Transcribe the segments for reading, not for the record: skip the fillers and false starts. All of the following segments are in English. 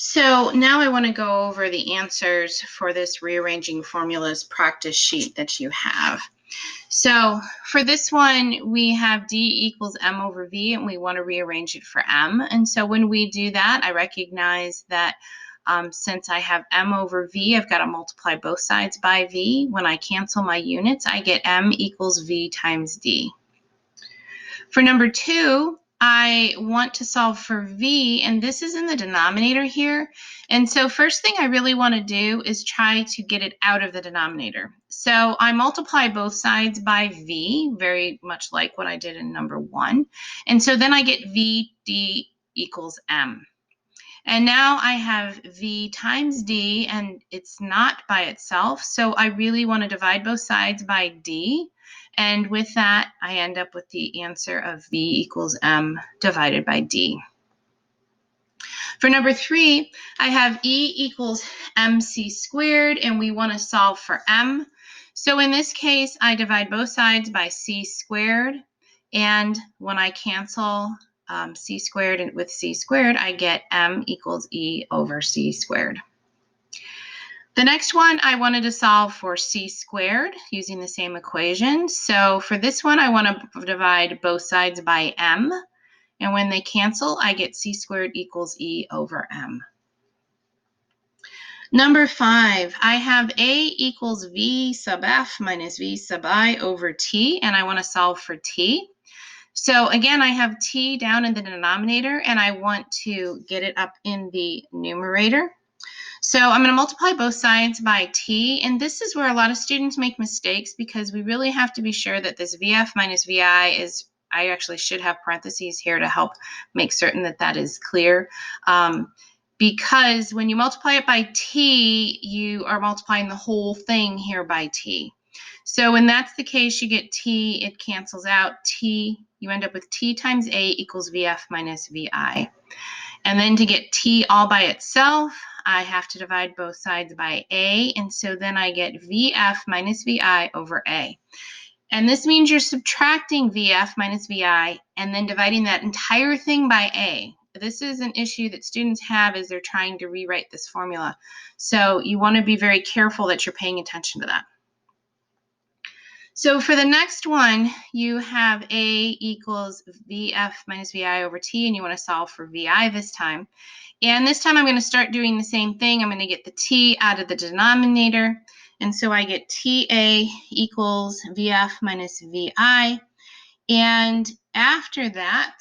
So now I want to go over the answers for this rearranging formulas practice sheet that you have. So for this one, we have D equals M over V, and we want to rearrange it for M. And so when we do that, I recognize that since I have M over V, I've got to multiply both sides by V. When I cancel my units, I get M equals V times D. For number 2, I want to solve for V, and this is in the denominator here. And so first thing I really want to do is try to get it out of the denominator. So I multiply both sides by V, very much like what I did in number 1. And so then I get VD equals M. And now I have V times D, and it's not by itself. So I really want to divide both sides by D. And with that, I end up with the answer of V equals M divided by D. For number 3, I have E equals MC squared, and we want to solve for M. So in this case, I divide both sides by C squared. And when I cancel C squared with C squared, I get M equals E over C squared. The next one, I wanted to solve for C squared using the same equation. So for this one, I want to divide both sides by M. And when they cancel, I get C squared equals E over M. Number 5, I have A equals V sub F minus V sub I over T, and I want to solve for T. So again, I have T down in the denominator, and I want to get it up in the numerator. So I'm going to multiply both sides by T, and this is where a lot of students make mistakes because we really have to be sure that this VF minus VI is, I actually should have parentheses here to help make certain that that is clear. Because when you multiply it by T, you are multiplying the whole thing here by T. So when that's the case, you get T, it cancels out. T, you end up with T times A equals VF minus VI. And then to get T all by itself, I have to divide both sides by A, and so then I get VF minus VI over A. And this means you're subtracting VF minus VI and then dividing that entire thing by A. This is an issue that students have as they're trying to rewrite this formula. So you want to be very careful that you're paying attention to that. So for the next one, you have A equals VF minus VI over T, and you want to solve for VI this time. And this time I'm going to start doing the same thing. I'm going to get the T out of the denominator. And so I get TA equals VF minus VI. And after that,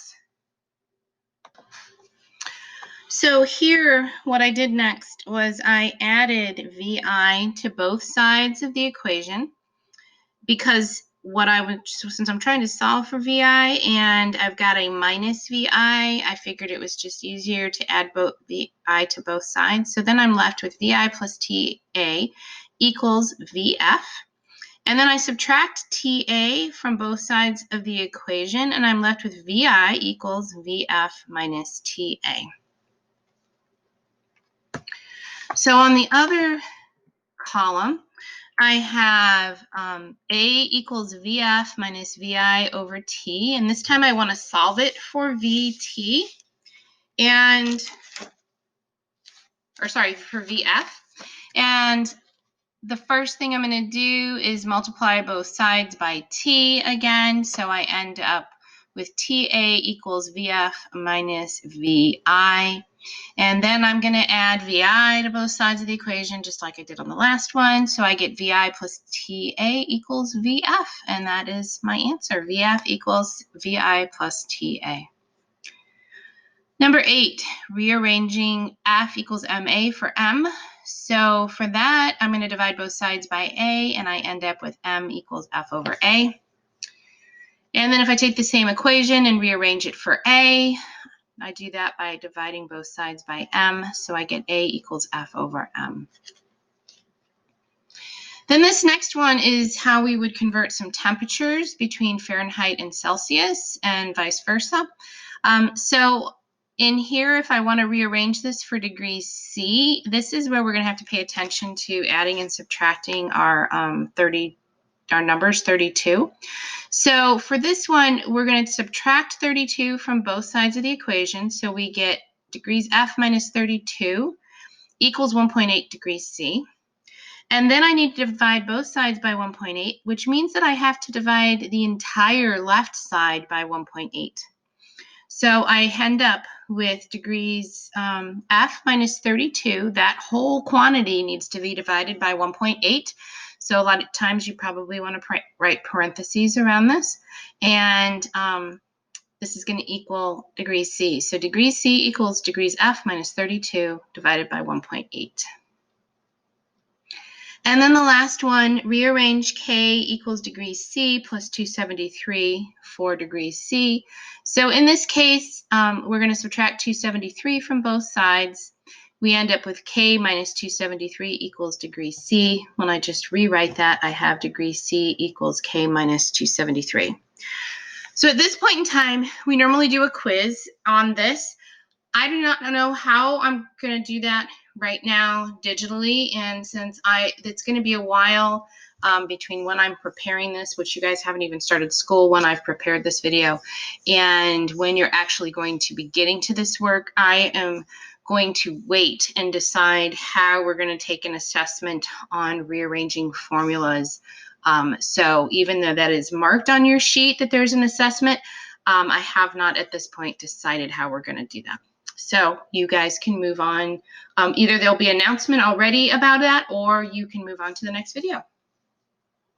so here what I did next was I added VI to both sides of the equation because since I'm trying to solve for VI and I've got a minus VI, I figured it was just easier to add both VI to both sides. So then I'm left with VI plus TA equals VF. And then I subtract TA from both sides of the equation, and I'm left with VI equals VF minus TA. So on the other column, I have A equals VF minus VI over T, and this time I want to solve it for VT, for VF. And the first thing I'm going to do is multiply both sides by T again, so I end up with TA equals VF minus VI. And then I'm going to add VI to both sides of the equation, just like I did on the last one. So I get VI plus TA equals VF, and that is my answer. VF equals VI plus TA. Number 8, rearranging F equals MA for M. So for that, I'm going to divide both sides by A, and I end up with M equals F over A. And then if I take the same equation and rearrange it for A, I do that by dividing both sides by M, so I get A equals F over M. Then this next one is how we would convert some temperatures between Fahrenheit and Celsius and vice versa. So in here, if I want to rearrange this for degrees C, this is where we're going to have to pay attention to adding and subtracting our numbers 32. So for this one, we're going to subtract 32 from both sides of the equation. So we get degrees F minus 32 equals 1.8 degrees C. And then I need to divide both sides by 1.8, which means that I have to divide the entire left side by 1.8. So I end up with degrees F minus 32. That whole quantity needs to be divided by 1.8. So a lot of times you probably want to write parentheses around this. And this is going to equal degrees C. So degrees C equals degrees F minus 32 divided by 1.8. And then the last one, rearrange K equals degrees C plus 273 for degrees C. So in this case, we're going to subtract 273 from both sides. We end up with K minus 273 equals degrees C. When I just rewrite that, I have degrees C equals K minus 273. So at this point in time, we normally do a quiz on this. I do not know how I'm going to do that right now digitally, and since it's going to be a while between when I'm preparing this, which you guys haven't even started school when I've prepared this video, and when you're actually going to be getting to this work, I am going to wait and decide how we're going to take an assessment on rearranging formulas. So even though that is marked on your sheet that there's an assessment, I have not at this point decided how we're going to do that. So you guys can move on. Either there'll be an announcement already about that, or you can move on to the next video.